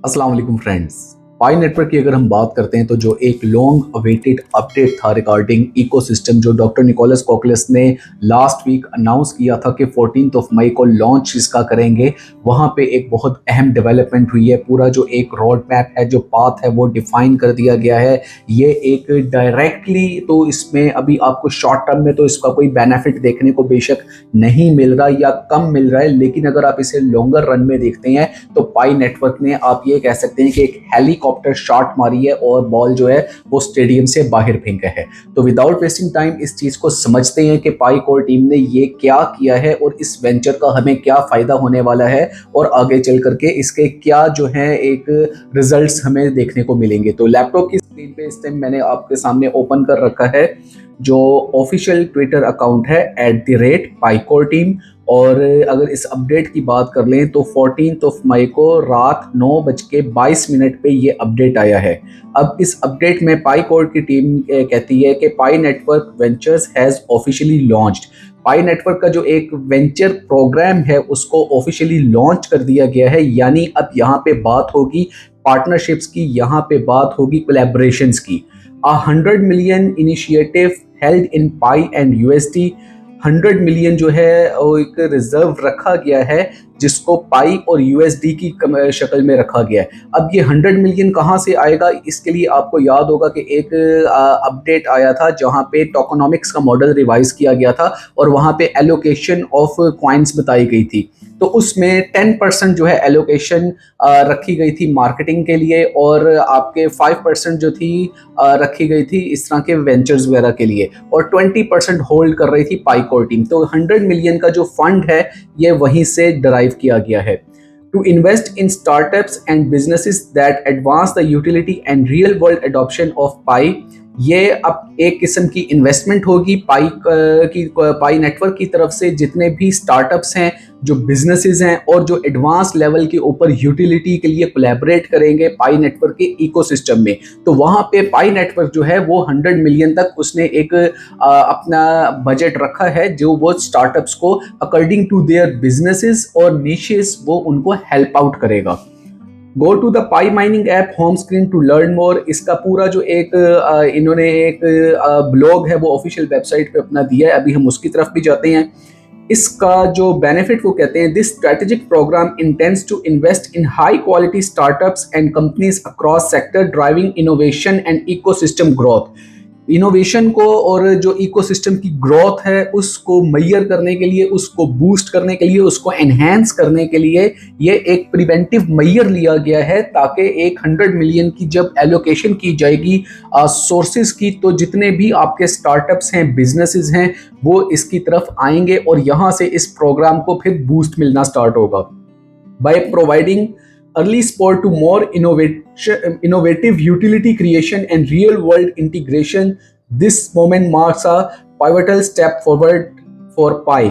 अस्सलाम वालेकुम फ्रेंड्स। पाई नेटवर्क की अगर हम बात करते हैं तो जो एक लॉन्ग अवेटेड अपडेट था रिगार्डिंग इकोसिस्टम, जो डॉक्टर निकोलस कोकलेस ने लास्ट वीक अनाउंस किया था कि 14 मई को लॉन्च इसका करेंगे, वहाँ पे एक बहुत अहम डेवलपमेंट हुई है। पूरा जो एक रोड मैप है, जो पाथ है, वो डिफाइन कर दिया गया है। ये एक डायरेक्टली तो इसमें अभी आपको शॉर्ट टर्म में तो इसका कोई बेनिफिट देखने को बेशक नहीं मिल रहा या कम मिल रहा है, लेकिन अगर आप इसे लॉन्गर रन में देखते हैं तो पाई नेटवर्क ने, आप ये कह सकते हैं कि एक हेलीकॉप्टर शॉट मारी है और बॉल जो है वो स्टेडियम से बाहर फेंका है। तो विदाउट वेस्टिंग टाइम इस चीज को समझते हैं कि पाई कोर टीम ने ये क्या किया है और इस वेंचर का हमें क्या फायदा होने वाला है और आगे चल करके इसके क्या जो है एक रिजल्ट्स हमें देखने को मिलेंगे। तो लैपटॉप की स्क्रीन पे इस टाइम मैंने आपके सामने ओपन कर रखा है जो ऑफिशियल ट्विटर अकाउंट है @PiCoreTeam। और अगर इस अपडेट की बात कर लें तो 14 मई को रात 9:22 पे ये अपडेट आया है। अब इस अपडेट में पाई कोर की टीम कहती है कि Pi network ventures has officially launched. Pi network का जो एक वेंचर प्रोग्राम है उसको ऑफिशियली लॉन्च कर दिया गया है, यानी अब यहाँ पे बात होगी पार्टनरशिप्स की, यहाँ पे बात होगी कोलैबोरेशंस की। 100 million initiative held in pi and USD. 100 million जो है वो एक रिजर्व रखा गया है जिसको पाई और यूएसडी की शक्ल में रखा गया है। अब ये 100 मिलियन कहाँ से आएगा, इसके लिए आपको याद होगा कि एक अपडेट आया था जहाँ पे टोकेनोमिक्स का मॉडल रिवाइज किया गया था और वहाँ पे एलोकेशन ऑफ कॉइन्स बताई गई थी। तो उसमें 10% जो है एलोकेशन रखी गई थी मार्केटिंग के लिए और आपके 5% जो थी रखी गई थी इस तरह के वेंचर्स वगैरह के लिए, और 20% होल्ड कर रही थी पाई कोर टीम। तो 100 मिलियन का जो फंड है ये वहीं से डराइव किया गया है। To invest in startups and businesses that advance the utility and real world adoption of Pi. ये अब एक किस्म की इन्वेस्टमेंट होगी पाई नेटवर्क की तरफ से। जितने भी स्टार्टअप्स हैं, जो बिजनेसेस हैं और जो एडवांस लेवल के ऊपर यूटिलिटी के लिए कोलैबोरेट करेंगे पाई नेटवर्क के इकोसिस्टम में, तो वहाँ पे पाई नेटवर्क जो है वो 100 मिलियन तक उसने एक अपना बजट रखा है जो वो स्टार्टअप्स को अकॉर्डिंग टू देयर बिजनेसेस और निशेस वो उनको हेल्प आउट करेगा। Go to the Pi mining app home screen to learn more. इसका पूरा जो एक इन्होंने एक ब्लॉग है वो ऑफिशियल वेबसाइट पे अपना दिया है, अभी हम उसकी तरफ भी जाते हैं। इसका जो बेनिफिट वो कहते हैं, this strategic programme intends to invest in high quality startups and companies across sector driving innovation and ecosystem growth. Innovation को और जो इकोसिस्टम की ग्रोथ है उसको मैयर करने के लिए, उसको बूस्ट करने के लिए, उसको एनहेंस करने के लिए ये एक प्रिवेंटिव मैयर लिया गया है, ताकि एक 100 मिलियन की जब एलोकेशन की जाएगी सोर्सेज की, तो जितने भी आपके स्टार्टअप्स हैं, बिजनेसेस हैं, वो इसकी तरफ आएंगे और यहाँ से इस प्रोग्राम को फिर बूस्ट मिलना स्टार्ट होगा। By providing early support to more innovative utility creation and real world integration, this moment marks a pivotal step forward for Pi।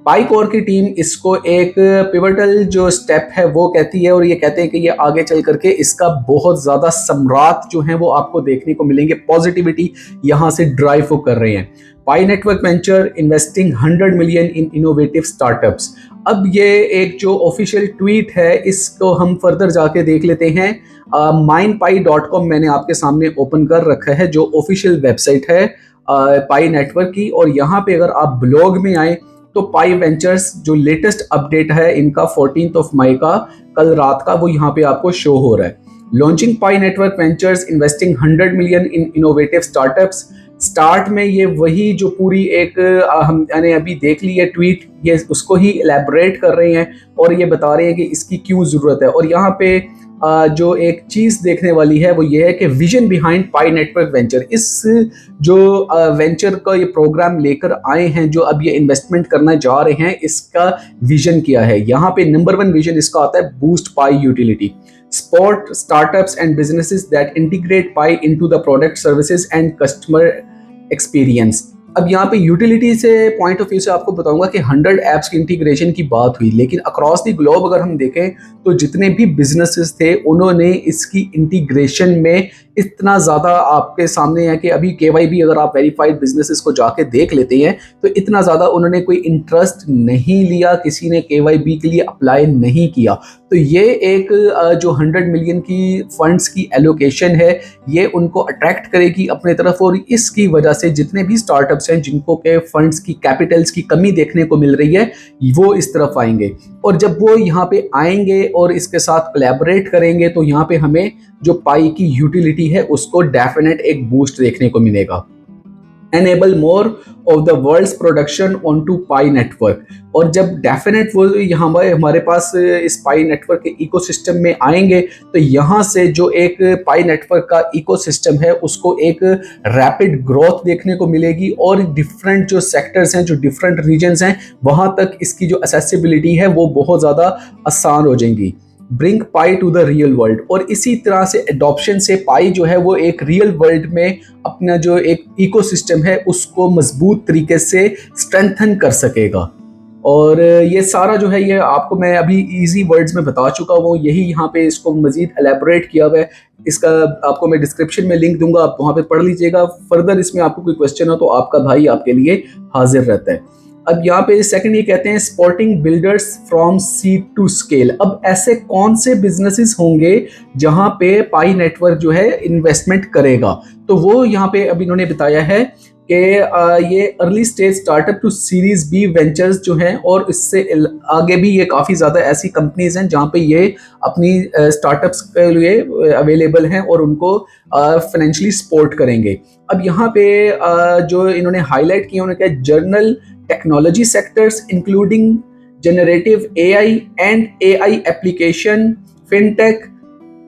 Pi core की टीम इसको एक पिवटल जो स्टेप है वो कहती है और ये कहते हैं कि ये आगे चल करके इसका बहुत ज़्यादा सम्राट जो हैं वो आपको देखने को मिलेंगे। पॉजिटिविटी यहाँ से ड्राइव वो कर रहे हैं। Pi network venture investing 100 million in innovative startups. अब ये एक जो ऑफिशियल ट्वीट है इसको हम फर्दर जाके देख लेते हैं। mindpi.com मैंने आपके सामने ओपन कर रखा है जो ऑफिशियल वेबसाइट है पाई नेटवर्क की, और यहाँ पे अगर आप ब्लॉग में आए तो पाई वेंचर्स जो लेटेस्ट अपडेट है इनका 14 मई का कल रात का वो यहाँ पे आपको शो हो रहा है। Launching pi network ventures investing 100 million in innovative startups. Start में ये वही जो पूरी एक हमने अभी देख ली है ट्वीट, ये उसको ही एलैबोरेट कर रहे हैं और ये बता रहे हैं कि इसकी क्यों ज़रूरत है। और यहाँ पे जो एक चीज़ देखने वाली है वो ये है कि विजन बिहाइंड पाई नेटवर्क वेंचर। इस जो वेंचर का ये प्रोग्राम लेकर आए हैं, जो अब ये इन्वेस्टमेंट करना जा रहे हैं, इसका विजन क्या है। यहाँ पे नंबर 1 विजन इसका आता है boost pi utility, support startups and businesses that integrate Pi into the product services and customer experience। अब यहाँ पे यूटिलिटी से पॉइंट ऑफ व्यू से आपको बताऊंगा कि 100 ऐप्स की इंटीग्रेशन की बात हुई, लेकिन अक्रॉस द ग्लोब अगर हम देखें तो जितने भी बिजनेसेस थे उन्होंने इसकी इंटीग्रेशन में इतना ज़्यादा आपके सामने है कि अभी KYB अगर आप वेरीफाइड बिजनेसेस को जाके देख लेते हैं तो इतना ज़्यादा उन्होंने कोई इंटरेस्ट नहीं लिया, किसी ने KYB के लिए अप्लाई नहीं किया। तो तो ये एक जो 100 मिलियन की फंड्स की एलोकेशन है ये उनको अट्रैक्ट करेगी अपने तरफ, और इसकी वजह से जितने भी स्टार्टअप्स हैं जिनको के फंड्स की कैपिटल्स की कमी देखने को मिल रही है वो इस तरफ आएंगे। और जब वो यहाँ पे आएंगे और इसके साथ कोलैबोरेट करेंगे तो यहाँ पे हमें जो पाई की यूटिलिटी है उसको डेफिनेट एक बूस्ट देखने को मिलेगा। enable more of the world's production onto Pi network। और जब डेफिनेट वो यहाँ हमारे पास इस पाई नेटवर्क के इकोसिस्टम में आएंगे तो यहाँ से जो एक पाई नेटवर्क का इकोसिस्टम है उसको एक रैपिड ग्रोथ देखने को मिलेगी, और डिफरेंट जो सेक्टर्स हैं, जो डिफरेंट रीजन्स हैं, वहाँ तक इसकी जो एक्सेसिबिलिटी है वो बहुत ज़्यादा आसान हो जाएंगी। Bring Pi to the real world, और इसी तरह से एडॉप्शन से पाई जो है वो एक रियल वर्ल्ड में अपना जो एक इकोसिस्टम है उसको मजबूत तरीके से स्ट्रेंथन कर सकेगा। और ये सारा जो है ये आपको मैं अभी इजी वर्ड्स में बता चुका हूँ, यही यहाँ पे इसको मजीद एलैबोरेट किया हुआ है। इसका आपको मैं डिस्क्रिप्शन में लिंक दूंगा, आप वहाँ पे पढ़ लीजिएगा। फर्दर इसमें आपको कोई क्वेश्चन हो तो आपका भाई आपके लिए हाजिर रहता है। अब यहाँ पे सेकंड ये कहते हैं spotting builders from seed to scale. अब ऐसे कौन से बिजनेसेस होंगे जहाँ पे पाई नेटवर्क जो है इन्वेस्टमेंट करेगा, तो वो यहाँ पे अब इन्होंने बताया है कि ये early stage startup to series B ventures जो हैं, और इससे आगे भी ये काफ़ी ज़्यादा ऐसी कंपनीज हैं जहाँ पे ये अपनी स्टार्टअप्स के लिए अवेलेबल हैं और उनको फाइनेंशियली सपोर्ट करेंगे। अब यहाँ पे जो इन्होंने हाईलाइट किया उन्होंने कहा journal technology sectors including generative AI and AI application, fintech,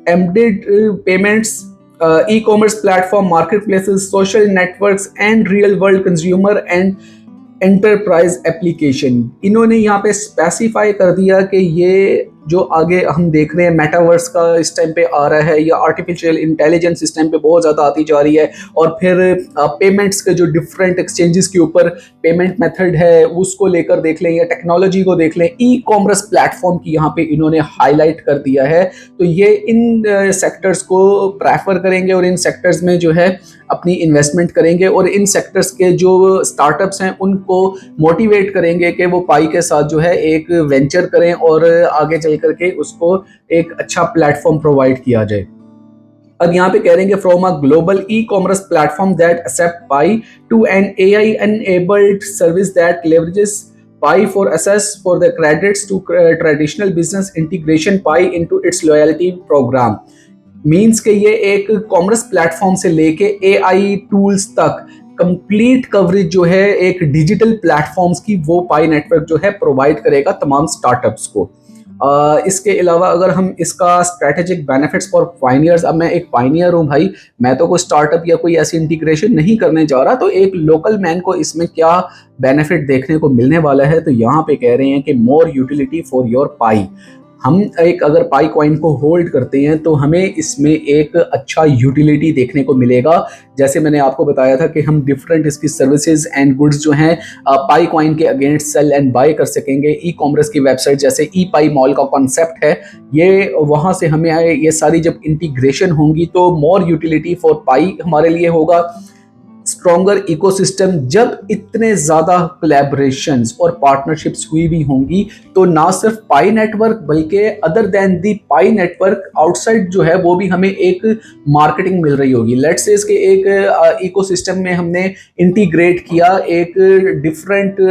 embedded payments, e-commerce platform, marketplaces, social networks and real world consumer and enterprise application. इन्होंने यहाँ पे स्पेसिफाई कर दिया कि ये जो आगे हम देख रहे हैं मेटावर्स का इस टाइम पे आ रहा है, या आर्टिफिशियल इंटेलिजेंस इस टाइम पे बहुत ज़्यादा आती जा रही है, और फिर पेमेंट्स के जो डिफरेंट एक्सचेंजेस के ऊपर पेमेंट मेथड है उसको लेकर देख लें, या टेक्नोलॉजी को देख लें, ई कॉमर्स प्लेटफॉर्म की यहाँ पे इन्होंने हाईलाइट कर दिया है। तो ये इन सेक्टर्स को प्रेफर करेंगे और इन सेक्टर्स में जो है अपनी इन्वेस्टमेंट करेंगे, और इन सेक्टर्स के जो स्टार्टअप्स हैं उनको मोटिवेट करेंगे कि वो पाई के साथ जो है एक वेंचर करें और आगे चल करके उसको एक अच्छा प्लेटफॉर्म प्रोवाइड किया जाए। अब यहाँ पे कह रहे हैं कि from a global e commerce platform that accept Pi to an AI enabled service that leverages Pi for access for the credits to traditional business integration Pi into its loyalty program। Means के ये एक commerce platform से लेके AI tools तक complete coverage जो है एक digital platforms की वो पाई नेटवर्क जो है प्रोवाइड करेगा तमाम स्टार्टअप्स को। इसके अलावा अगर हम इसका स्ट्रेटेजिक बेनिफिट्स फॉर पायनियर्स, अब मैं एक पायनियर हूँ भाई, मैं तो कोई स्टार्टअप या कोई ऐसी इंटीग्रेशन नहीं करने जा रहा, तो एक लोकल मैन को इसमें क्या बेनिफिट देखने को मिलने वाला है, तो यहाँ पे कह रहे हैं कि मोर यूटिलिटी फॉर योर पाई। हम एक अगर पाई कॉइन को होल्ड करते हैं तो हमें इसमें एक अच्छा यूटिलिटी देखने को मिलेगा। जैसे मैंने आपको बताया था कि हम डिफरेंट इसकी सर्विसेज एंड गुड्स जो हैं पाई कॉइन के अगेंस्ट सेल एंड बाय कर सकेंगे। ई कॉमर्स की वेबसाइट जैसे ई पाई मॉल का कॉन्सेप्ट है, ये वहाँ से हमें ये सारी जब इंटीग्रेशन होंगी तो मोर यूटिलिटी फॉर पाई हमारे लिए होगा। स्ट्रॉन्गर इकोसिस्टम, जब इतने ज़्यादा कोलैबोरेशंस और पार्टनरशिप्स हुई भी होंगी तो ना सिर्फ पाई नेटवर्क बल्कि अदर देन दी पाई नेटवर्क आउटसाइड जो है वो भी हमें एक मार्केटिंग मिल रही होगी। लेट्स से इसके एक इकोसिस्टम में हमने इंटीग्रेट किया एक डिफरेंट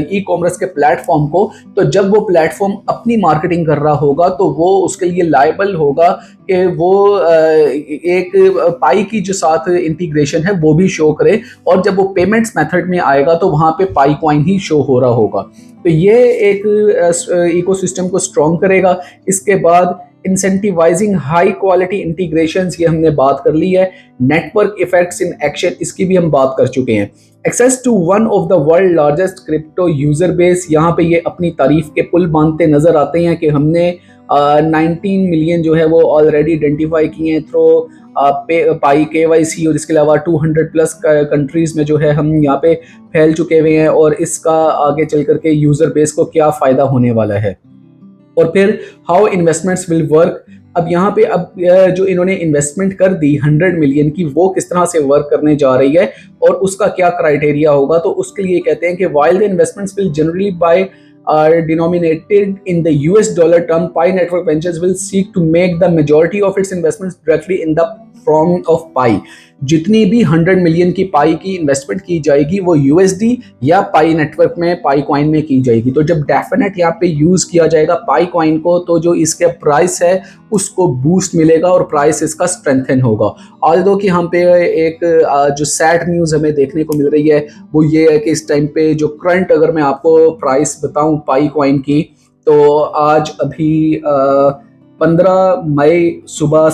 ई कॉमर्स के प्लेटफॉर्म को, तो जब वो प्लेटफॉर्म अपनी मार्केटिंग कर रहा होगा तो वो उसके लिए लायबल होगा कि वो एक पाई की जो साथ इंटीग्रेशन है वो भी शो करे, और जब वो पेमेंट्स मेथड में आएगा तो वहाँ पे पाई कॉइन ही शो हो रहा होगा। तो ये एक इकोसिस्टम को स्ट्रॉन्ग करेगा। इसके बाद इंसेंटिवाइजिंग हाई क्वालिटी इंटीग्रेशंस, ये हमने बात कर ली है। नेटवर्क इफेक्ट्स इन एक्शन, इसकी भी हम बात कर चुके हैं। Access to one of the world largest crypto user base, यहाँ पे ये अपनी तारीफ के पुल बांधते नजर आते हैं कि हमने 19 मिलियन जो है वो ऑलरेडी आइडेंटिफाई किए हैं थ्रू पाई KYC, और इसके अलावा 200 प्लस कंट्रीज में जो है हम यहाँ पे फैल चुके हुए हैं, और इसका आगे चल करके यूजर बेस को क्या फ़ायदा होने वाला है। और फिर हाउ इन्वेस्टमेंट्स विल वर्क, अब यहाँ पे अब जो इन्होंने इन्वेस्टमेंट कर दी 100 मिलियन की वो किस तरह से वर्क करने जा रही है और उसका क्या क्राइटेरिया होगा। तो उसके लिए कहते हैं कि while the investments will generally by are denominated in the US dollar term, Pi Network Ventures will seek to make the majority of its investments directly in the form of Pi. जितनी भी 100 million की पाई की investment की जाएगी वो USD या पाई network में, पाई coin में की जाएगी। तो जब डेफिनेट यहाँ पे यूज किया जाएगा पाई कॉइन को, तो जो इसके प्राइस है उसको बूस्ट मिलेगा और प्राइस इसका स्ट्रेंथन होगा। ऑल्दो कि हम पे एक जो सैड न्यूज हमें देखने को मिल रही है वो ये है कि इस टाइम पे जो करंट, अगर मैं आपको प्राइस बताऊं पाई कॉइन की, तो आज अभी 15 मई सुबह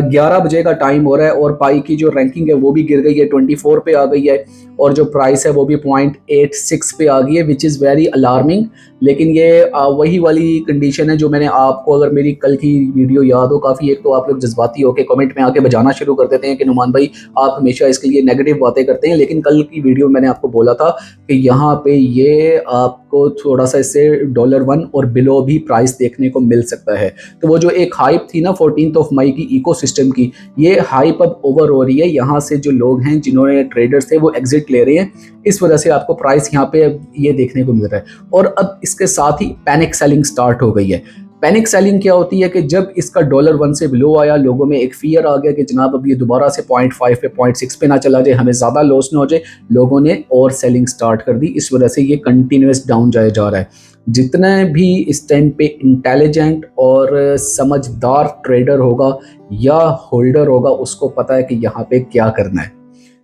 11 बजे का टाइम हो रहा है और पाई की जो रैंकिंग है वो भी गिर गई है, 24 पे आ गई है और जो प्राइस है वो भी 0.86 पे आ गई है, विच इज़ वेरी अलार्मिंग। लेकिन ये वही वाली कंडीशन है जो मैंने आपको, अगर मेरी कल की वीडियो याद हो काफ़ी, एक तो आप लोग जज्बाती होकर कमेंट में आके बजाना शुरू कर देते हैं कि नुमान भाई आप हमेशा इसके लिए नेगेटिव बातें करते हैं, लेकिन कल की वीडियो मैंने आपको बोला था कि यहाँ पे ये आपको थोड़ा सा इससे $1 और बिलो भी प्राइस देखने को मिल सकता है। तो वो जो एक हाइप थी ना 14 मई की इकोसिस्टम की, ये हाइप अब ओवर हो रही है। यहाँ से जो लोग हैं जिन्होंने ट्रेडर्स थे वो एग्जिट ले रहे हैं, इस वजह से आपको प्राइस यहाँ पे ये देखने को मिल रहा है। और अब इसके साथ ही पैनिक सेलिंग स्टार्ट हो गई है। पैनिक सेलिंग क्या होती है कि जब इसका $1 से बिलो आया, लोगों में एक फियर आ गया कि जनाब अब ये दोबारा से 0.5 पे 0.6 पे ना चला जाए, हमें ज़्यादा लॉस ना हो जाए, लोगों ने और सेलिंग स्टार्ट कर दी। इस वजह से ये कंटिन्यूस डाउन जाया जा रहा है। जितना भी इस टाइम पे इंटेलिजेंट और समझदार ट्रेडर होगा या होल्डर होगा उसको पता है कि यहाँ पे क्या करना है।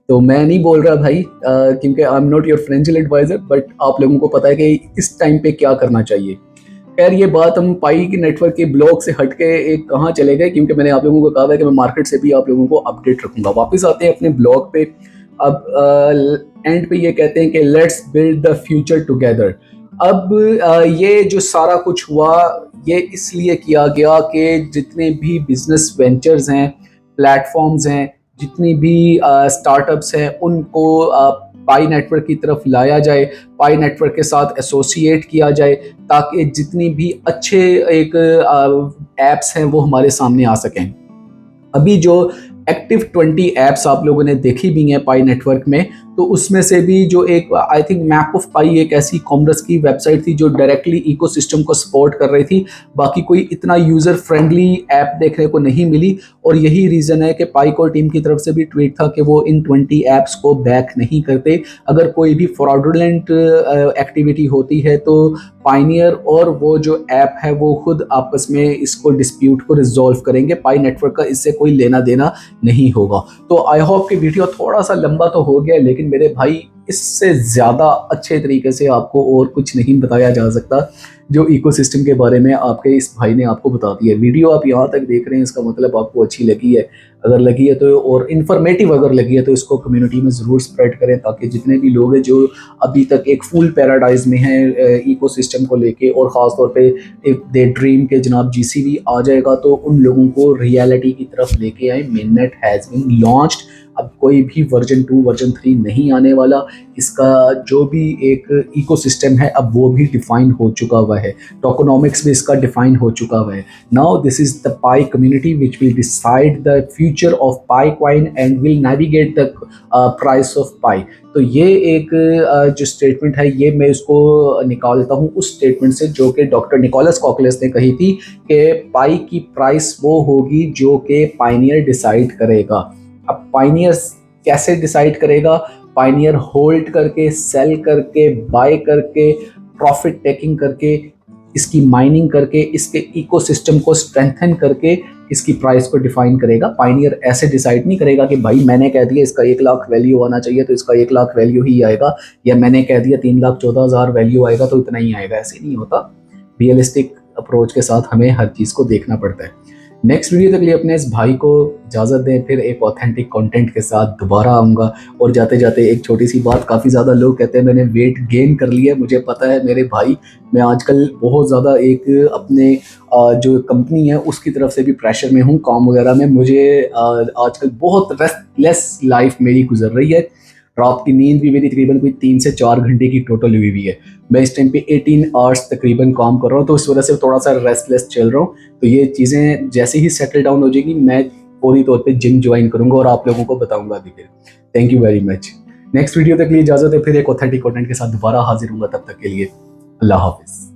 तो मैं नहीं बोल रहा भाई क्योंकि I am not your financial advisor, but आप लोगों को पता है कि इस टाइम पे क्या करना चाहिए। खैर ये बात हम पाई की नेटवर्क के ब्लॉग से हटके एक कहाँ चले गए, क्योंकि मैंने आप लोगों को कहा था कि मैं मार्केट से भी आप लोगों को अपडेट रखूंगा। वापस आते हैं अपने ब्लॉग पे। अब एंड पे ये कहते हैं कि let's build the future together. अब ये जो सारा कुछ हुआ ये इसलिए किया गया कि जितने भी बिजनेस वेंचर्स हैं, प्लेटफॉर्म्स हैं, जितनी भी स्टार्टअप्स हैं, उनको पाई नेटवर्क की तरफ लाया जाए, पाई नेटवर्क के साथ एसोसिएट किया जाए, ताकि जितनी भी अच्छे एक एप्स हैं वो हमारे सामने आ सकें। अभी जो एक्टिव 20 एप्स आप लोगों ने देखी भी हैं पाई नेटवर्क में, तो उसमें से भी जो एक आई थिंक मैप ऑफ पाई एक ऐसी कॉमर्स की वेबसाइट थी जो डायरेक्टली इकोसिस्टम को सपोर्ट कर रही थी। बाकी कोई इतना यूज़र फ्रेंडली ऐप देखने को नहीं मिली और यही रीज़न है कि पाई कोर टीम की तरफ से भी ट्वीट था कि वो इन 20 ऐप्स को बैक नहीं करते। अगर कोई भी फ्रॉडुलेंट एक्टिविटी होती है तो पाइनियर और वो जो ऐप है वो खुद आपस में इसको डिस्प्यूट को रिजॉल्व करेंगे। पाई नेटवर्क का इससे कोई लेना देना नहीं होगा। तो आई होप कि वीडियो थोड़ा सा लंबा तो हो गया, लेकिन मेरे भाई इससे ज़्यादा अच्छे तरीके से आपको और कुछ नहीं बताया जा सकता जो इकोसिस्टम के बारे में आपके इस भाई ने आपको बता दिया। वीडियो आप यहाँ तक देख रहे हैं, इसका मतलब आपको अच्छी लगी है। अगर लगी है तो, और इन्फॉर्मेटिव अगर लगी है तो इसको कम्युनिटी में ज़रूर स्प्रेड करें, ताकि जितने भी लोग हैं जो अभी तक एक फुल पैराडाइज में हैं इकोसिस्टम को लेके, और ख़ास तौर पे इफ दे ड्रीम के जनाब जीसीबी आ जाएगा तो उन लोगों को रियलिटी की तरफ लेके आए। Mainnet has been launched. अब कोई भी वर्जन 2 वर्जन 3 नहीं आने वाला। इसका जो भी एक इकोसिस्टम है अब वो भी डिफाइन हो चुका हुआ है, टोकोनॉमिक्स भी इसका डिफाइन हो चुका हुआ है। Now this is the Pi community which will decide the future of Pi coin and will navigate the price of Pi. तो ये एक जो स्टेटमेंट है ये मैं इसको निकालता हूँ उस स्टेटमेंट से जो कि डॉक्टर निकोलस कॉकलेस ने कही थी कि पाई की प्राइस वो होगी जो कि पाइनियर डिसाइड करेगा। अब पाइनियर कैसे डिसाइड करेगा? पाइनियर होल्ड करके, सेल करके, बाय करके, प्रॉफिट टेकिंग करके, इसकी माइनिंग करके, इसके इकोसिस्टम को स्ट्रेंथन करके इसकी प्राइस को डिफाइन करेगा। पाइनियर ऐसे डिसाइड नहीं करेगा कि भाई मैंने कह दिया इसका 1 लाख वैल्यू आना चाहिए तो इसका 1 लाख वैल्यू ही आएगा, या मैंने कह दिया 3,14,000 वैल्यू आएगा तो इतना ही आएगा। ऐसे नहीं होता। रियलिस्टिक अप्रोच के साथ हमें हर चीज़ को देखना पड़ता है। नेक्स्ट वीडियो तक लिए अपने इस भाई को इजाज़त दें, फिर एक ऑथेंटिक कंटेंट के साथ दोबारा आऊँगा। और जाते जाते एक छोटी सी बात, काफ़ी ज़्यादा लोग कहते हैं मैंने वेट गेन कर लिया। मुझे पता है मेरे भाई, मैं आजकल बहुत ज़्यादा एक अपने जो कंपनी है उसकी तरफ से भी प्रेशर में हूँ काम वगैरह में। मुझे आजकल बहुत रेस्टलेस लाइफ मेरी गुजर रही है। रात की नींद भी मेरी तकरीबन कोई 3 से 4 घंटे की टोटल हुई है। मैं इस टाइम पे 18 आवर्स तकरीबन काम कर रहा हूँ, तो इस वजह से थोड़ा सा रेस्टलेस चल रहा हूँ। तो ये चीज़ें जैसे ही सेटल डाउन हो जाएगी मैं पूरी तौर पे जिम ज्वाइन करूँगा और आप लोगों को बताऊँगा भी फिर। Thank you very much. Next video तक लिए इजाज़त है, फिर एक ऑथेंटिक कंटेंट के साथ दोबारा हाजिर हूँगा। तब तक के लिए अल्लाह हाफिज।